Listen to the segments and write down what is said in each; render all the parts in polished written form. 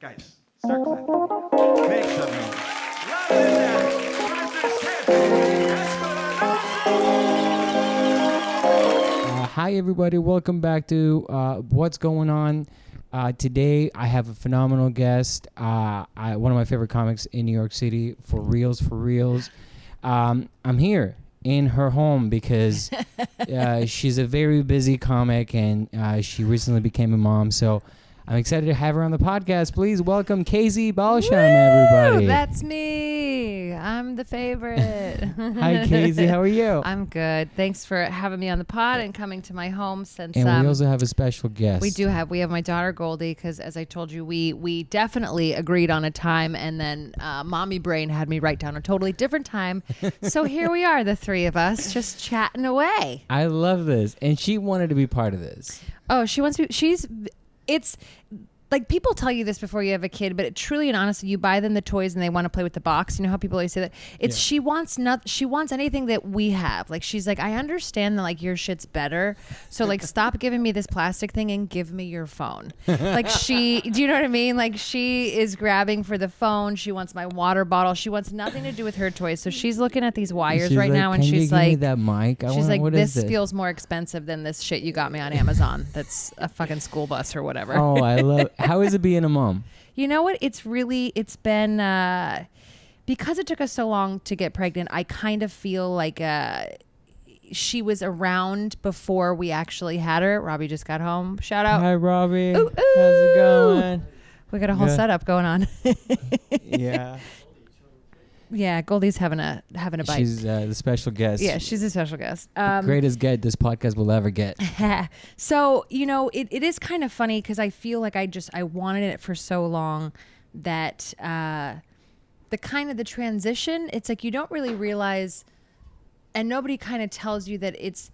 Guys, start clapping. Make some noise. Louder than that. Hi, everybody. Welcome back to What's Going On. Today, I have a phenomenal guest. One of my favorite comics in New York City. For reals. I'm here in her home because she's a very busy comic and she recently became a mom. So I'm excited to have her on the podcast. Please welcome Casey Balsham, everybody. That's me. I'm the favorite. Hi, Casey. How are you? I'm good. Thanks for having me on the pod and coming to my home. Since and we also have a special guest. We have my daughter Goldie, because as I told you, we definitely agreed on a time, and then mommy brain had me write down a totally different time. So here we are, the three of us, just chatting away. I love this, and she wanted to be part of this. Oh, she wants to. It's like, people tell you this before you have a kid, but it truly and honestly, you buy them the toys and they want to play with the box. You know how people always say that? It's she wants anything that we have. Like, she's like, I understand that, like, your shit's better, so like stop giving me this plastic thing and give me your phone. Like, do you know what I mean? Like, she is grabbing for the phone. She wants my water bottle. She wants nothing to do with her toys. So she's looking at these wires She's right like, now, and "Can you she's give me like, that mic? She's like, what this is feels more expensive than this shit you got me on Amazon. That's a fucking school bus or whatever. Oh, I love. How is it being a mom? You know what? It's been, because it took us so long to get pregnant, I kind of feel like she was around before we actually had her. Robbie just got home. Shout out. Hi, Robbie. Ooh, ooh. How's it going? We got a whole setup going on. Yeah. Yeah, Goldie's having a bite. She's the special guest. Yeah, she's a special guest. Greatest get this podcast will ever get. So, you know, it is kind of funny because I feel like I wanted it for so long that the transition, it's like you don't really realize, and nobody kind of tells you that it's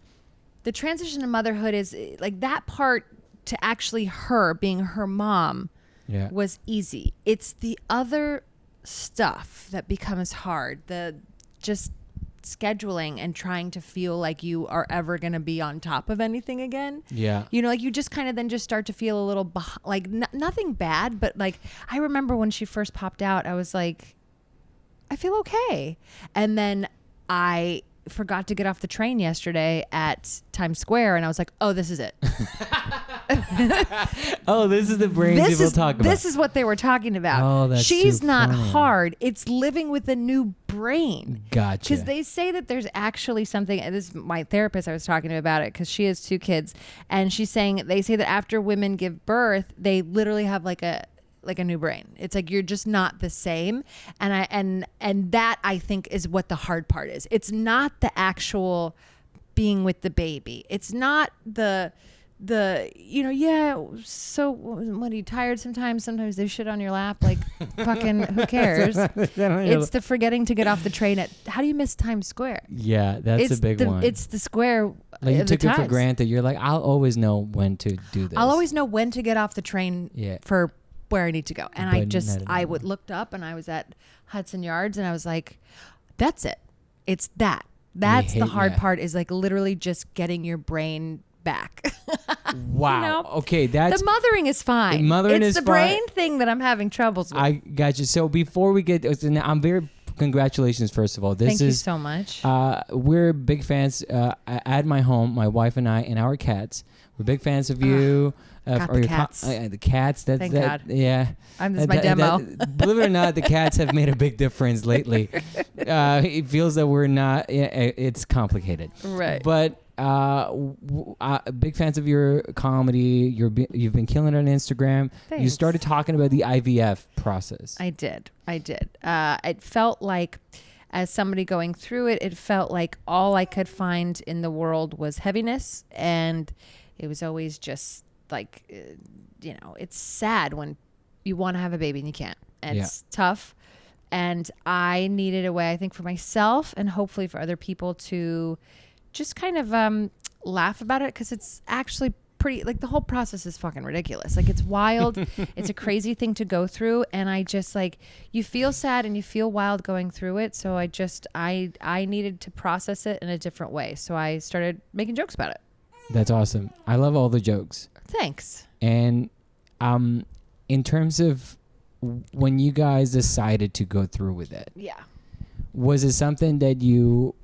the transition to motherhood is like that part to actually her being her mom was easy. It's the other stuff that becomes hard, the just scheduling and trying to feel like you are ever going to be on top of anything again. Yeah. You know, like you just kind of then just start to feel a little like nothing bad, but like I remember when she first popped out, I was like, I feel okay. And then I forgot to get off the train yesterday at Times Square, and I was like, oh, this is it. Oh, this is the brains people talk about. This is what they were talking about. Oh, that's She's too not funny. hard. It's living with a new brain. Gotcha. Because they say that there's actually something, and this is my therapist, I was talking to about it because she has 2 kids, and she's saying they say that after women give birth, they literally have like a new brain. It's like you're just not the same, and that I think is what the hard part is. It's not the actual being with the baby. It's not the so what, are you tired sometimes they shit on your lap, like fucking who cares. It's the forgetting to get off the train at, how do you miss Times Square? Yeah, that's a big one. It's the square. Like you took it for granted. You're like, I'll always know when to do this. I'll always know when to get off the train for where I need to go. And I looked up and I was at Hudson Yards and I was like, that's it. It's that. That's the hard part, is like literally just getting your brain back. Wow. You know? Okay, that's the mothering is fine. It's the brain thing that I'm having troubles with. I got you. So before we get, I'm very congratulations. First of all, thank you so much. We're big fans at my home. My wife and I and our cats. We're big fans of you. Got the cats. The cats. Thank God. Yeah. This is my demo. Believe it or not, the cats have made a big difference lately. It feels that we're not. It's complicated. Right. But big fans of your comedy. You've been killing it on Instagram. Thanks. You started talking about the IVF process. I did. It felt like, as somebody going through it, it felt like all I could find in the world was heaviness, and it was always just like, it's sad when you want to have a baby and you can't. And it's tough. And I needed a way, I think, for myself and hopefully for other people to just kind of laugh about it, because it's actually pretty, like, the whole process is fucking ridiculous. Like, it's wild. It's a crazy thing to go through. And I just, like, you feel sad and you feel wild going through it. So I needed to process it in a different way. So I started making jokes about it. That's awesome. I love all the jokes. Thanks. And in terms of when you guys decided to go through with it, Yeah. was it something that you?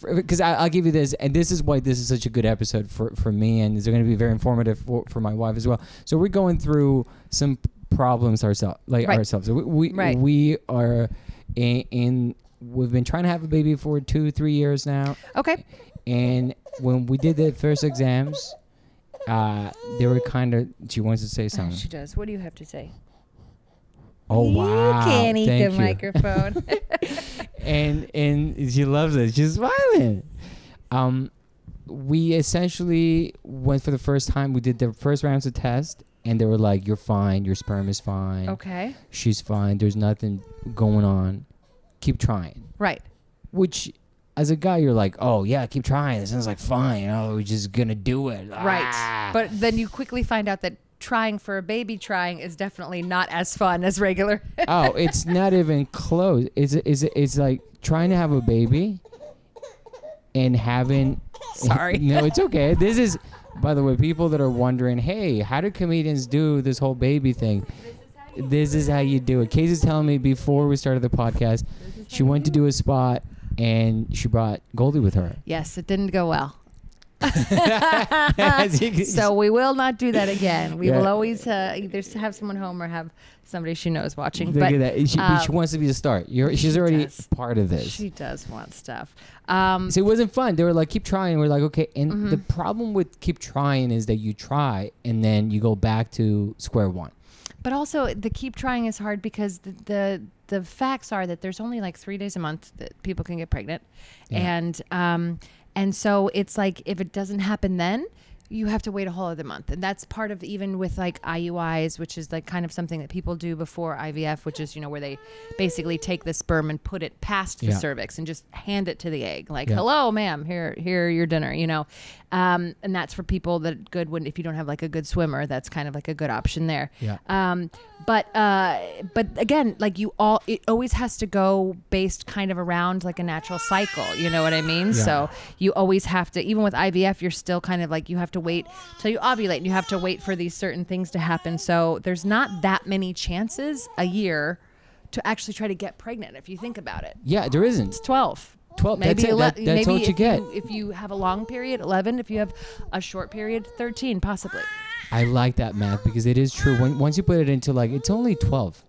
Because I'll give you this, and this is why this is such a good episode for me, and it's going to be very informative for my wife as well. So we're going through some problems ourselves, Right. ourselves. So Right. we are in. We've been trying to have a baby for 2-3 years now, Okay. and when we did the first exams, they were kind of. She wants to say something. She does. What do you have to say? Oh wow! You can't eat Thank the you. microphone. and she loves it. She's smiling. We essentially went for the first time. We did the first rounds of test, and they were like, "You're fine. Your sperm is fine. Okay. She's fine. There's nothing going on. Keep trying." Right. Which, as a guy, you're like, "Oh yeah, keep trying. It sounds like fine. We're just gonna do it." Right. Ah. But then you quickly find out that trying for a baby trying is definitely not as fun as regular. Oh, it's not even close. It's like trying to have a baby and having. Sorry. No, it's okay. This is, by the way, people that are wondering, hey, how do comedians do this whole baby thing? This is how you do it. Casey's telling me before we started the podcast, she went to do a spot and she brought Goldie with her. Yes, it didn't go well. As you can So we will not do that again. We Yeah. will always either have someone home or have somebody she knows watching. Look But at that. She wants to be the start. She's she already does. part of this. she does want stuff. So it wasn't fun. They were like, keep trying. We're like, okay. And Mm-hmm. the problem with keep trying is that you try and then you go back to square one. But also, the keep trying is hard because the facts are that there's only like 3 days a month that people can get pregnant, Yeah. and so it's like if it doesn't happen then, you have to wait a whole other month, and that's part of even with like IUIs, which is like kind of something that people do before IVF, which is where they basically take the sperm and put it past the Yeah. cervix and just hand it to the egg, like, Yeah. hello, ma'am, here your dinner, and that's for people that good when if you don't have like a good swimmer, that's kind of like a good option there. Yeah. But again, like it always has to go based kind of around like a natural cycle. You know what I mean? Yeah. So you always have to, even with IVF, you're still kind of like, you have to wait till you ovulate and you have to wait for these certain things to happen. So there's not that many chances a year to actually try to get pregnant. If you think about it, Yeah, there isn't. it's 12. 12. Maybe That's it. 11, That's maybe what you get. If you have a long period, 11. If you have a short period, 13, possibly. I like that math because it is true. Once you put it into like, it's only 12.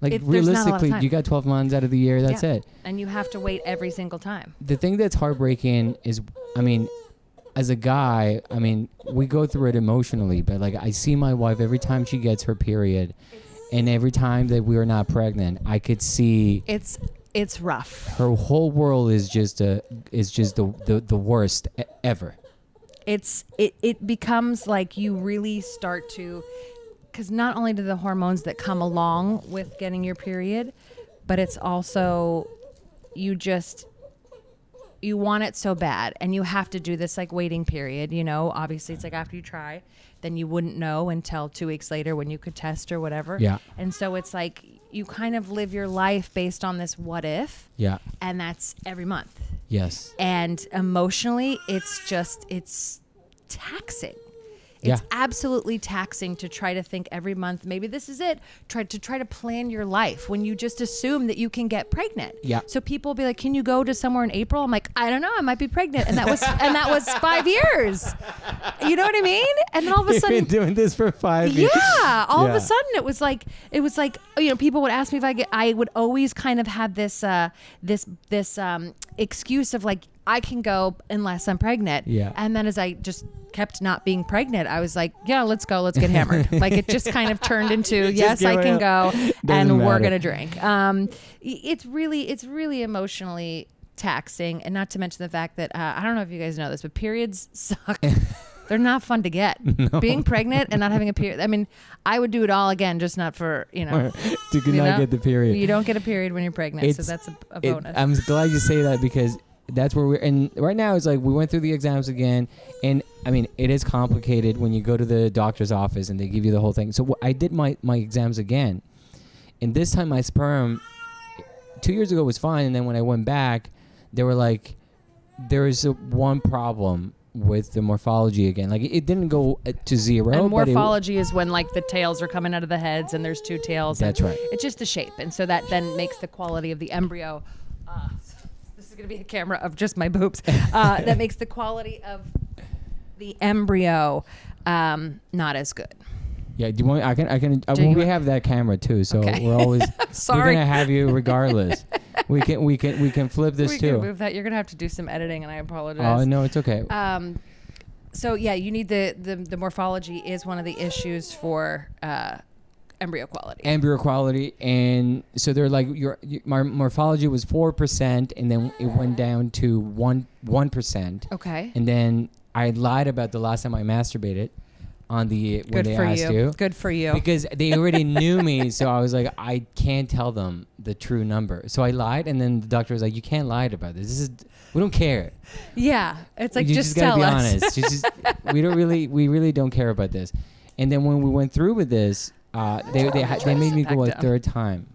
Like There's not a lot of realistically, time. you got 12 months out of the year. That's Yeah. it. And you have to wait every single time. The thing that's heartbreaking is, I mean, as a guy, I mean, we go through it emotionally, but like I see my wife every time she gets her period, and every time that we are not pregnant, I could see It's rough. her whole world is just the worst ever. It becomes like you really start to, because not only do the hormones that come along with getting your period, but it's also you want it so bad, and you have to do this like waiting period. Obviously it's like after you try, then you wouldn't know until 2 weeks later when you could test or whatever. Yeah. And so it's like you kind of live your life based on this what if, Yeah. and that's every month. Yes. And emotionally, it's taxing. It's Yeah. absolutely taxing to try to think every month, maybe this is it. Try to plan your life when you just assume that you can get pregnant. Yeah. So people will be like, "Can you go to somewhere in April?" I'm like, "I don't know, I might be pregnant." And that was 5 years. You know what I mean? And then all of a You've sudden, been doing this for 5 years. yeah, all of Yeah. a sudden it was like people would ask me if I would always kind of have this excuse of like, I can go unless I'm pregnant. Yeah. And then as I just kept not being pregnant, I was like, yeah, let's go, let's get hammered. Like it just kind of turned into, yes, get I can go, and we're matter. gonna drink. It's really emotionally taxing, and not to mention the fact that I don't know if you guys know this, but periods suck. They're not fun to get. Being pregnant and not having a period. I mean, I would do it all again, just not for, to you not know? get the period. You don't get a period when you're pregnant, so It's- that's a bonus. I'm glad you say that because that's where we're. And right now it's like we went through the exams again, and I mean it is complicated when you go to the doctor's office and they give you the whole thing. So I did my exams again, and this time my sperm 2 years ago was fine, and then when I went back, they were like, there is one problem with the morphology again. Like it didn't go to zero. And but morphology is when like the tails are coming out of the heads and there's two tails. That's right. It's just the shape. And so that then makes the quality of the embryo. This is going to be a camera of just my boobs. That makes the quality of the embryo not as good. Yeah, do you want? I can. We have that camera too, so Okay. we're always. Sorry. We're gonna have you regardless. we can flip this We too. can move that. You're going to have to do some editing, and I apologize. Oh no, it's okay. So yeah, you need the morphology is one of the issues for embryo quality. Embryo quality, and so they're like my morphology was 4%, and then it went down to 1%. Okay. And then I lied about the last time I masturbated on when Good they for asked you. Good for you. Because they already knew me, so I was like, I can't tell them the true number. So I lied, and then the doctor was like, you can't lie about this. We don't care. Yeah, it's like You just gotta tell be us. honest. We really don't care about this. And then when we went through with this, they made me go a third time.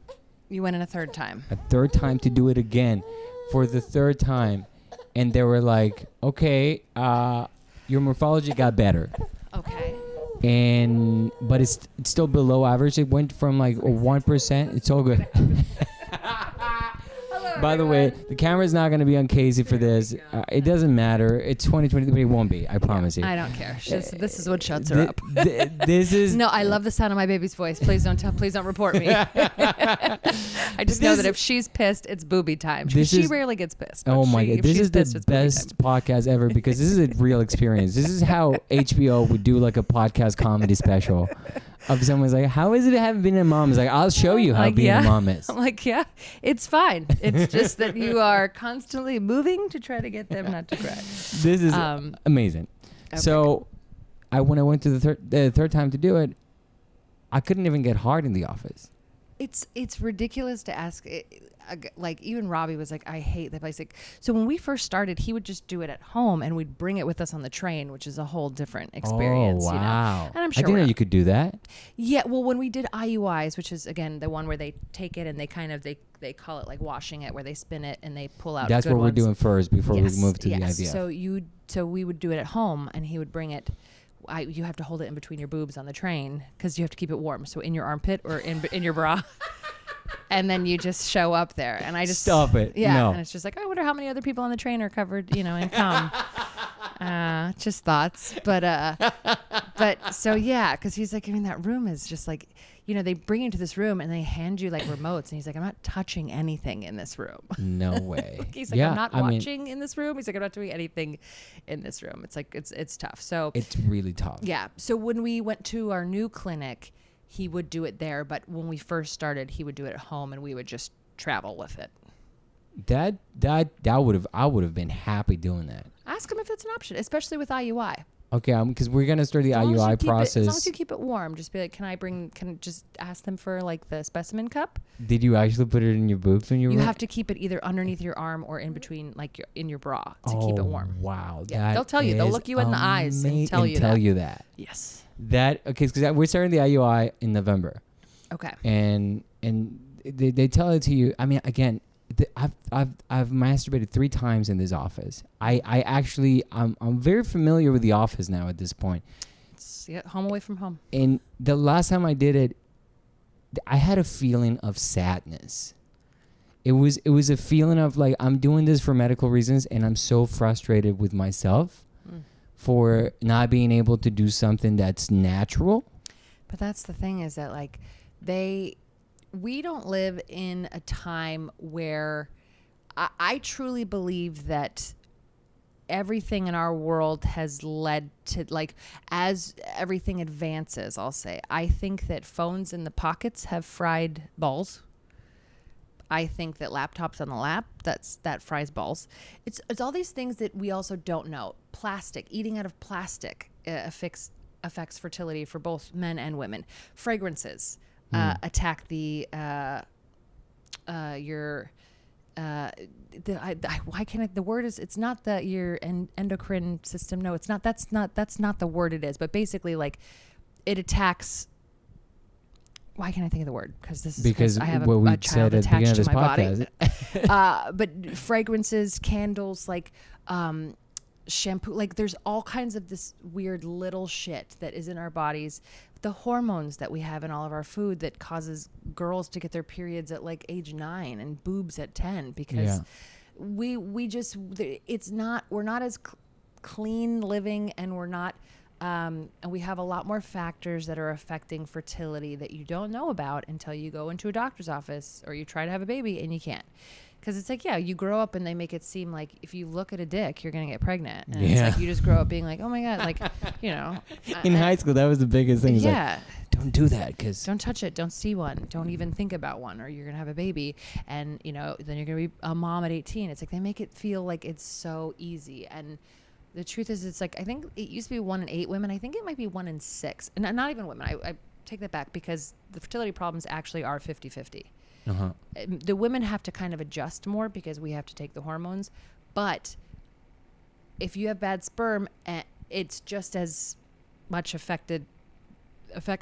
You went in a third time. A third time to do it again, for the third time, and they were like, okay, your morphology got better. Okay. But it's still below average. It went from like a 1%. It's all good. By the way, the camera's not going to be on Casey for this. It doesn't matter. It's 2023, but it won't be. I promise you. I don't care. This is what shuts her up. This is No, I love the sound of my baby's voice. Please don't report me. I just know that if she's pissed, it's booby time. She rarely gets pissed. Oh my God. This is pissed, the it's booby best podcast ever, because this is a real experience. This is how HBO would do like a podcast comedy special. Of someone's like, how is it having been a mom? It's like, I'll show you how being a mom is. I'm like, yeah, it's fine. It's just that you are constantly moving to try to get them not to cry. This is amazing. Okay, So, when I went to the third time to do it, I couldn't even get hard in the office. It's ridiculous to ask. Like even Robbie was like, I hate that place. Like, so when we first started, he would just do it at home, and we'd bring it with us on the train, which is a whole different experience. Oh, wow. You know? And I'm sure I didn't know you could do that. Yeah, well, when we did IUIs, which is again the one where they take it and they kind of they call it like washing it, where they spin it and they pull out. That's good what ones. we're doing first before we move to the IVF. So we would do it at home, and he would bring it. You have to hold it in between your boobs on the train because you have to keep it warm. So in your armpit or in your bra. And then you just show up there, and I just stop it. Yeah, no. And it's just like, I wonder how many other people on the train are covered, in cum. Just thoughts, but so yeah, because he's like, that room is just like, they bring you into this room and they hand you like remotes, and he's like, I'm not touching anything in this room. No way. He's like, I'm not watching in this room. He's like, I'm not doing anything in this room. It's like it's tough. So it's really tough. Yeah. So when we went to our new clinic, he would do it there, but when we first started, he would do it at home, and we would just travel with it. I would have been happy doing that. Ask him if it's an option, especially with IUI. Okay, because we're gonna start the IUI process. As long as you keep it warm, just be like, can just ask them for like the specimen cup. Did you actually put it in your boobs when you were? You have to keep it either underneath your arm or in between, like in your bra, to keep it warm. Wow, yeah, they'll tell you. They'll look you in the eyes and tell you that. Yes. Because we're starting the IUI in November. Okay. And they tell it to you. I mean, again, I've masturbated 3 times in this office. I'm very familiar with the office now at this point. It's home away from home. And the last time I did it, I had a feeling of sadness. It was a feeling of like, I'm doing this for medical reasons, and I'm so frustrated with myself for not being able to do something that's natural. But that's the thing, is that like we don't live in a time where I truly believe that everything in our world has led to, like, as everything advances, I'll say, I think that phones in the pockets have fried balls. I think that laptops on the lap, that fries balls. It's all these things that we also don't know. Plastic, eating out of plastic affects fertility for both men and women. Fragrances attack the your why can't I, the word is, it's not the your endocrine system. No, it's not. That's not the word it is. But basically, like, it attacks. Why can't I think of the word? Because I have a child attached to my body. But fragrances, candles, like shampoo, like there's all kinds of this weird little shit that is in our bodies, the hormones that we have in all of our food that causes girls to get their periods at like age 9 and boobs at 10 because we just, we're not as clean living, and we're not and we have a lot more factors that are affecting fertility that you don't know about until you go into a doctor's office or you try to have a baby and you can't. Because it's like, you grow up and they make it seem like if you look at a dick, you're going to get pregnant. And it's like you just grow up being like, oh my God, like, In high school, that was the biggest thing. Yeah. Like, don't do that because... Don't touch it. Don't see one. Don't even think about one, or you're going to have a baby. And, then you're going to be a mom at 18. It's like they make it feel like it's so easy. And the truth is, it's like, I think it used to be 1 in 8 women. I think it might be 1 in 6. And not even women. I take that back because the fertility problems actually are 50-50. Uh-huh. The women have to kind of adjust more because we have to take the hormones. But if you have bad sperm, it's just as much affects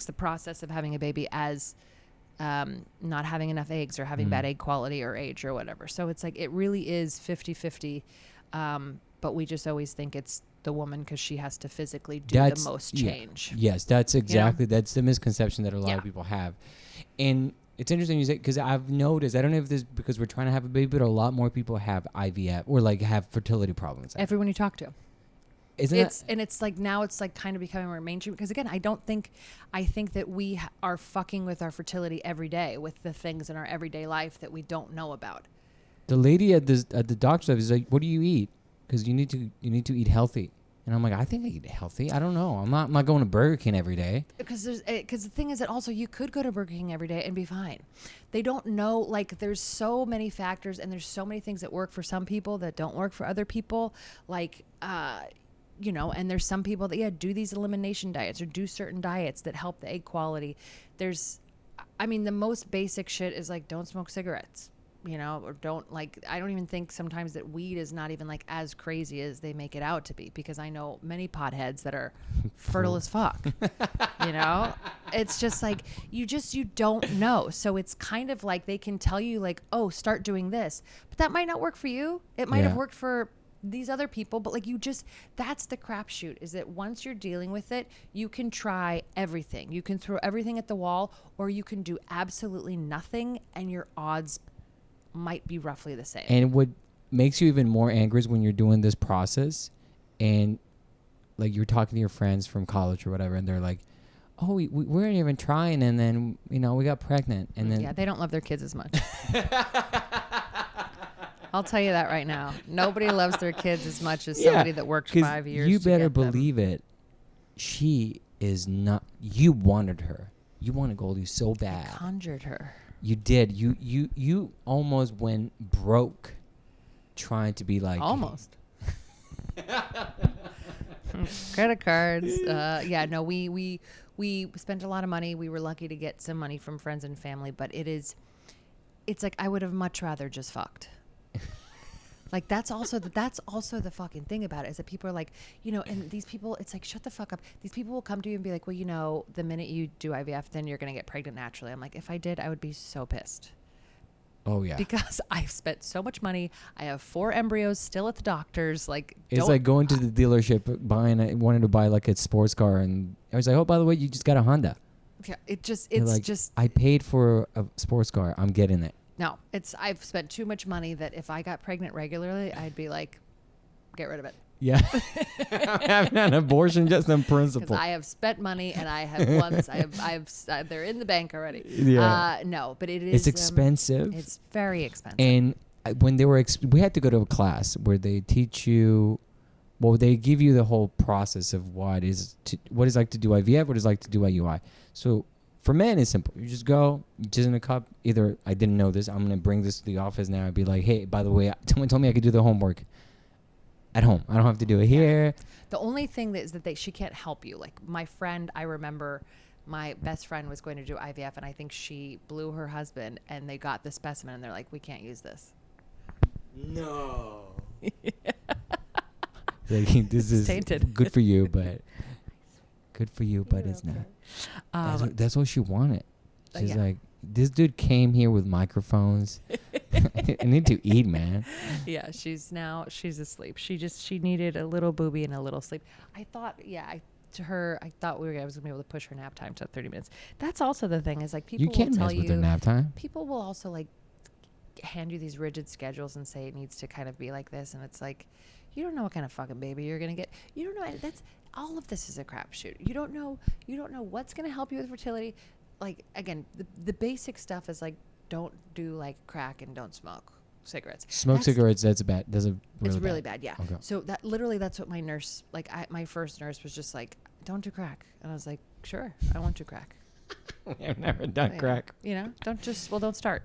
the process of having a baby as not having enough eggs or having bad egg quality or age or whatever. So it's like it really is 50-50. But we just always think it's the woman because she has to physically do the most change. Yes, that's exactly, that's the misconception that a lot of people have. And it's interesting you say, because I've noticed, I don't know if this is because we're trying to have a baby, but a lot more people have IVF or like have fertility problems. Everyone you talk to. And it's like now it's like kind of becoming more mainstream because again, I think that we are fucking with our fertility every day with the things in our everyday life that we don't know about. The lady at the doctor's office is like, what do you eat? Because you need to eat healthy. And I'm like, I think I eat healthy. I don't know. I'm not going to Burger King every day. Because the thing is that also you could go to Burger King every day and be fine. They don't know, like there's so many factors and there's so many things that work for some people that don't work for other people. Like, and there's some people that, do these elimination diets or do certain diets that help the egg quality. The most basic shit is like, don't smoke cigarettes. Or don't I don't even think sometimes that weed is not even like as crazy as they make it out to be because I know many potheads that are fertile as fuck. It's just like you don't know. So it's kind of like they can tell you like, oh, start doing this, but that might not work for you. It might have worked for these other people, but like that's the crapshoot is that once you're dealing with it, you can try everything. You can throw everything at the wall or you can do absolutely nothing and your odds might be roughly the same. And what makes you even more angry is when you're doing this process and like you're talking to your friends from college or whatever and they're like, oh, we weren't even trying and then we got pregnant and then they don't love their kids as much. I'll tell you that right now. Nobody loves their kids as much as somebody that worked 5 years. You better believe it. She is not. You wanted her. You wanted Goldie so bad. I conjured her. You did. You almost went broke trying to be like almost. Credit cards. We spent a lot of money. We were lucky to get some money from friends and family, but it's like I would have much rather just fucked. Like that's also the fucking thing about it is that people are like, and these people, it's like, shut the fuck up. These people will come to you and be like, well, the minute you do IVF, then you're going to get pregnant naturally. I'm like, if I did, I would be so pissed. Oh yeah. Because I've spent so much money. I have 4 embryos still at the doctor's. Like it's like going to the dealership wanting to buy like a sports car. And I was like, oh, by the way, you just got a Honda. Yeah. It's like, just, I paid for a sports car. I'm getting it. No, I've spent too much money that if I got pregnant regularly, I'd be like, get rid of it. Yeah. I'm having an abortion just on principle. Because I have spent money and I have ones, they're in the bank already. Yeah. No, but it is. It's expensive. It's very expensive. And when they were, we had to go to a class where they teach you, they give you the whole process of what it's like to do IVF, what it's like to do IUI. So, for men, it's simple. You just go, you jizz in a cup. Either I didn't know this, I'm going to bring this to the office now and be like, hey, by the way, someone told me I could do the homework at home. I don't have to do it here. The only thing is that she can't help you. Like my friend, I remember my best friend was going to do IVF and I think she blew her husband and they got the specimen and they're like, we can't use this. No. Like, this is tainted. Good for you, but it's not. That's what she wanted. She's like, this dude came here with microphones. I need to eat, man. Yeah, she's asleep. She needed a little booby and a little sleep. I thought, I thought I was gonna be able to push her nap time to 30 minutes. That's also the thing is like people You can't will tell mess with their you, nap time. people will also like hand you these rigid schedules and say it needs to kind of be like this, and it's like, you don't know what kind of fucking baby you're gonna get. You don't know. That's all of this is a crapshoot. You don't know what's gonna help you with fertility. Like again, the basic stuff is like, don't do like crack and don't smoke cigarettes. Smoke cigarettes. That's bad. That's It's really bad. Yeah. Okay. So that's what my nurse, like my first nurse was just like, don't do crack, and I was like, sure, I won't do crack. I've never done crack. Don't start.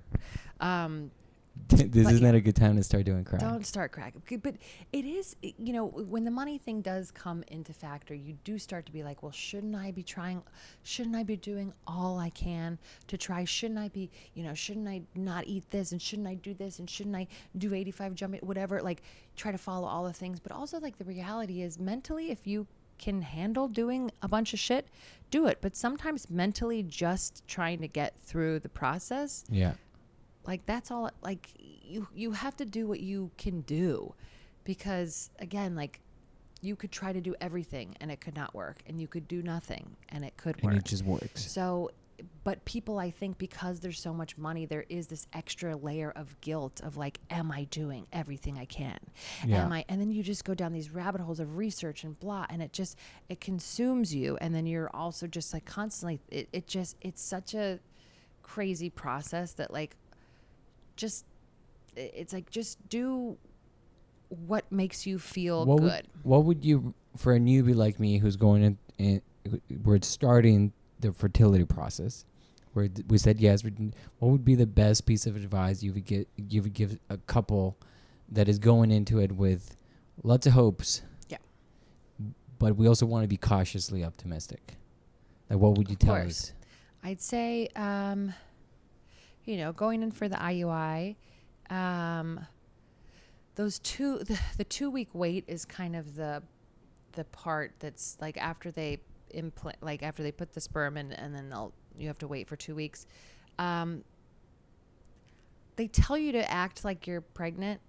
This is not a good time to start doing crack. Don't start crack. But it is, when the money thing does come into factor, you do start to be like, well, shouldn't I be trying? Shouldn't I be doing all I can to try? Shouldn't I be, shouldn't I not eat this? And shouldn't I do this? And shouldn't I do 85 jumping, whatever, like try to follow all the things. But also like the reality is mentally, if you can handle doing a bunch of shit, do it. But sometimes mentally just trying to get through the process. Yeah. Like that's all, like you have to do what you can do, because again, like you could try to do everything and it could not work, and you could do nothing and it could work. And it just works. So, but people, I think because there's so much money, there is this extra layer of guilt of like, am I doing everything I can? Yeah. And then you just go down these rabbit holes of research and blah, and it consumes you. And then you're also just like constantly, it's such a crazy process that like, it's like just do what makes you feel good. What would you, for a newbie like me who's going in we're starting the fertility process, where we said yes, what would be the best piece of advice you would give a couple that is going into it with lots of hopes? Yeah. But we also want to be cautiously optimistic. Like, what would you tell us? I'd say going in for the IUI, the 2-week wait is kind of the part that's like after they after they put the sperm in, and then you have to wait for 2 weeks. They tell you to act like you're pregnant,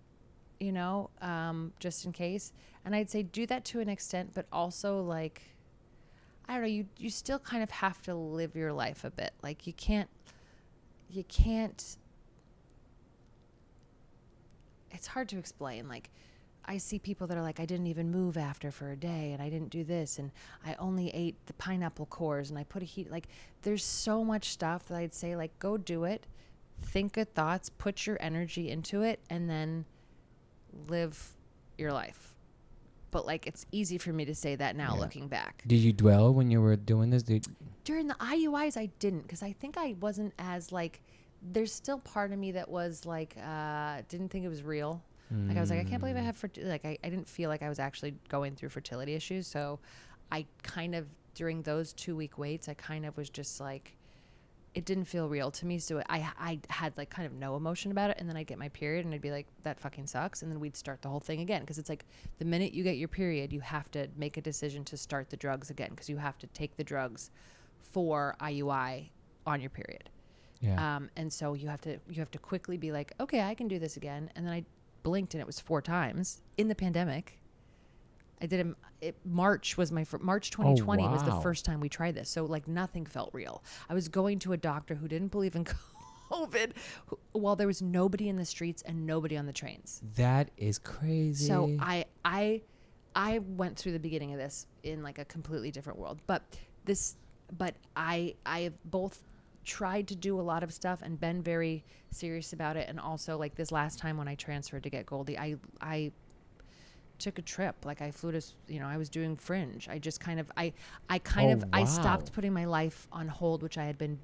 just in case. And I'd say do that to an extent, but also like, I don't know, you still kind of have to live your life a bit. Like you can't, it's hard to explain. Like I see people that are like, I didn't even move after for a day, and I didn't do this, and I only ate the pineapple cores, and I put a heat, like there's so much stuff that I'd say like, go do it, think good thoughts, put your energy into it, and then live your life. But like, it's easy for me to say that now, looking back. Did you dwell when you were doing this? During the IUIs, I didn't, because I think I wasn't as like, there's still part of me that was like, didn't think it was real. Like I was like, I can't believe I have I didn't feel like I was actually going through fertility issues. So I kind of, during those 2-week waits, I kind of was just like, it didn't feel real to me. So I had like kind of no emotion about it. And then I'd get my period and I'd be like, that fucking sucks. And then we'd start the whole thing again. Cause it's like the minute you get your period, you have to make a decision to start the drugs again. Cause you have to take the drugs for IUI on your period. Yeah. And so you have to quickly be like, okay, I can do this again. And then I blinked and it was 4 times in the pandemic. I did March was March 2020 was the first time we tried this. So like nothing felt real. I was going to a doctor who didn't believe in COVID while there was nobody in the streets and nobody on the trains. That is crazy. So I went through the beginning of this in like a completely different world. But I have both tried to do a lot of stuff and been very serious about it. And also like this last time when I transferred to get Goldie, I took a trip. Like I flew to, I was doing Fringe. I just kind of, I stopped putting my life on hold, which I had been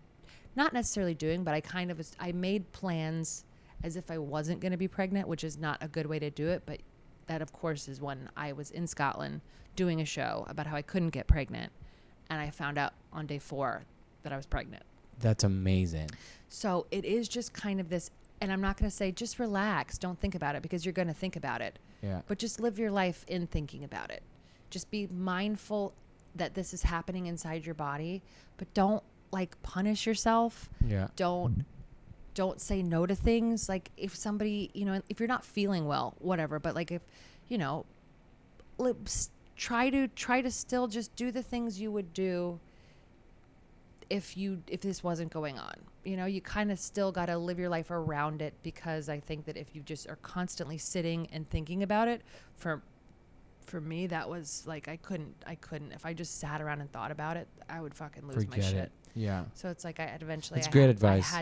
not necessarily doing, but I made plans as if I wasn't going to be pregnant, which is not a good way to do it. But that of course is when I was in Scotland doing a show about how I couldn't get pregnant. And I found out on day 4 that I was pregnant. That's amazing. So it is just kind of this, and I'm not going to say just relax, don't think about it, because you're going to think about it. Yeah. But just live your life in thinking about it. Just be mindful that this is happening inside your body, but don't like punish yourself. Yeah. Don't don't say no to things. Like if somebody, if you're not feeling well, whatever, but like if, try to still just do the things you would do if this wasn't going on. You kind of still got to live your life around it, because I think that if you just are constantly sitting and thinking about it, for me, that was like, I couldn't, if I just sat around and thought about it, I would fucking lose my shit. It. Yeah. So it's like I had eventually, That's great advice. I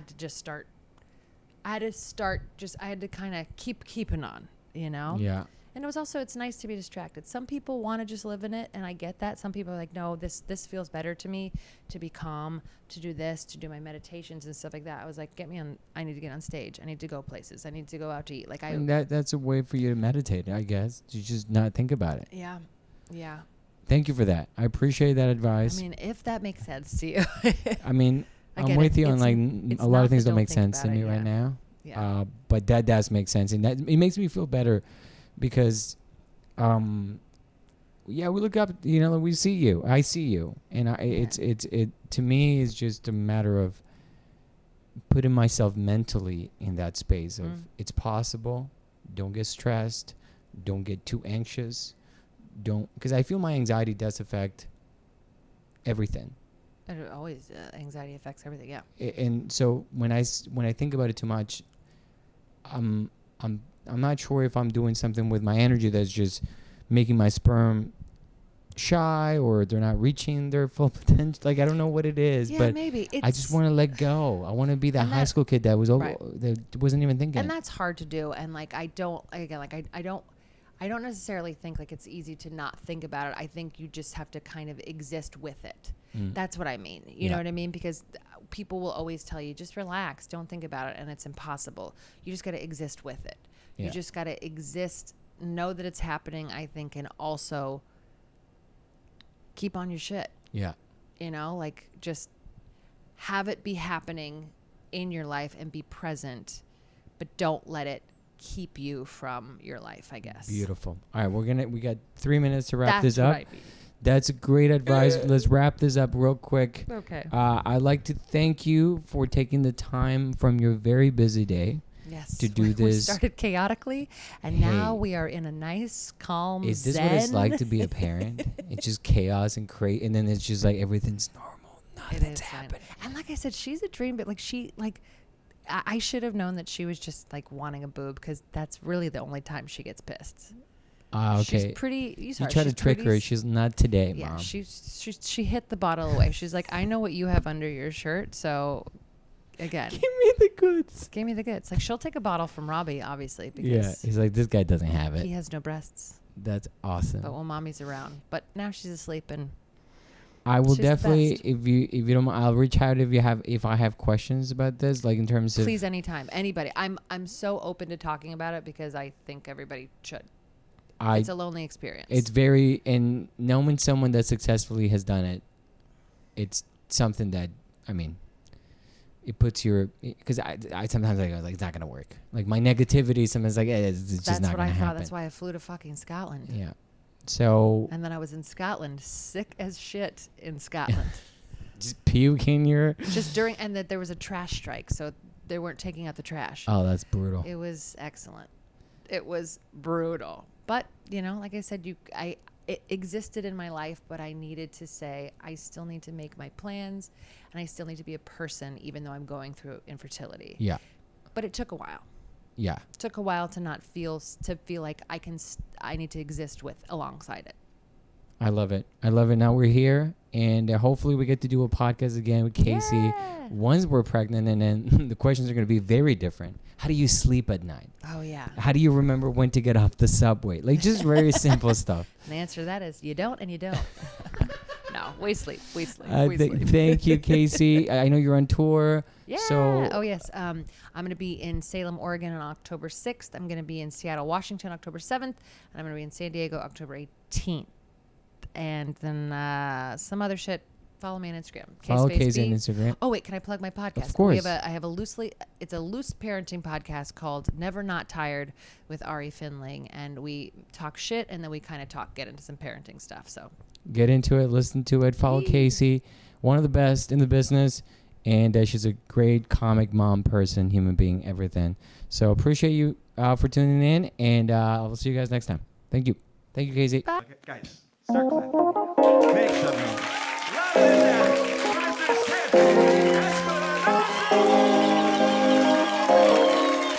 had to kind of keep keeping on, Yeah. And it was also, it's nice to be distracted. Some people want to just live in it, and I get that. Some people are like, no, this feels better to me, to be calm, to do this, to do my meditations and stuff like that. I was like, I need to get on stage. I need to go places. I need to go out to eat. Like and that's a way for you to meditate, I guess. To just not think about it. Yeah. Yeah. Thank you for that. I appreciate that advice. I mean, if that makes sense to you. I mean, I'm with you on like a lot of things don't make sense to me right now. Yeah. But that does make sense, and that it makes me feel better, because we look up, we see you, I see you, and it to me is just a matter of putting myself mentally in that space of it's possible. Don't get stressed, don't get too anxious, because I feel my anxiety does affect everything. It always anxiety affects everything. Yeah. And so when I think about it too much, I'm not sure if I'm doing something with my energy that's just making my sperm shy, or they're not reaching their full potential. Like, I don't know what it is, but maybe I just want to let go. I want to be that high school kid that was that wasn't even thinking. And that's hard to do. And like, I don't necessarily think like it's easy to not think about it. I think you just have to kind of exist with it. That's what I mean. You know what I mean? Because people will always tell you, just relax, don't think about it. And it's impossible. You just got to exist with it. You just got to exist, know that it's happening, I think, and also keep on your shit. Yeah. Like just have it be happening in your life and be present, but don't let it keep you from your life, I guess. Beautiful. All right, we got 3 minutes to wrap this up. Right. That's great advice. Let's wrap this up real quick. Okay. I'd like to thank you for taking the time from your very busy day. Yes. To do this. We started chaotically, and now we are in a nice, calm Is this zen. what it's like to be a parent? It's just chaos and crazy, and then it's just like everything's normal. Nothing's happening. And like I said, she's a dream, but I should have known that she was just like wanting a boob, because that's really the only time she gets pissed. Okay. She's pretty. You try to trick her. She's not today, yeah, Mom. She hit the bottle away. She's like, I know what you have under your shirt, so again, give me the goods. Give me the goods. Like, she'll take a bottle from Robbie, obviously, because yeah, he's like, this guy doesn't have it. He has no breasts. That's awesome. But when Mommy's around, but now she's asleep, and I will definitely, if you don't mind, I'll reach out if I have questions about this, like in terms of. Please, anytime, anybody. I'm so open to talking about it, because I think everybody should. It's a lonely experience. It's very, and knowing someone that successfully has done it, it's something that, I mean, it puts your, because I sometimes I go like, it's not gonna work. Like my negativity sometimes like it's just not gonna happen. That's why I flew to fucking Scotland. Yeah. So. And then I was in Scotland, sick as shit in Scotland. Just puking your. Just during, and that there was a trash strike, so they weren't taking out the trash. Oh, that's brutal. It was excellent. It was brutal. But, like I said, it existed in my life, but I needed to say, I still need to make my plans, and I still need to be a person, even though I'm going through infertility. Yeah. But it took a while. Yeah. It took a while to feel like I need to exist alongside it. I love it. Now we're here, and hopefully we get to do a podcast again with Casey. Yeah. Once we're pregnant, and then the questions are going to be very different. How do you sleep at night? Oh, yeah. How do you remember when to get off the subway? Like, just very simple stuff. And the answer to that is you don't and you don't. No, we sleep. Thank you, Casey. I know you're on tour. Yeah. So, oh, yes. I'm going to be in Salem, Oregon on October 6th. I'm going to be in Seattle, Washington, October 7th. And I'm going to be in San Diego, October 18th. And then some other shit. Follow me on Instagram. Follow Casey on Instagram. Oh wait, can I plug my podcast? Of course. I have it's a loose parenting podcast called Never Not Tired with Ari Finling, and we talk shit, and then we kind of get into some parenting stuff. So get into it, listen to it, follow Casey, one of the best in the business, and she's a great comic, mom, person, human being, everything. So appreciate you for tuning in, and I'll see you guys next time. Thank you. Thank you, Casey. Okay, guys, start clapping. Make some noise. Love it, yeah. Producer Steph. Escobar.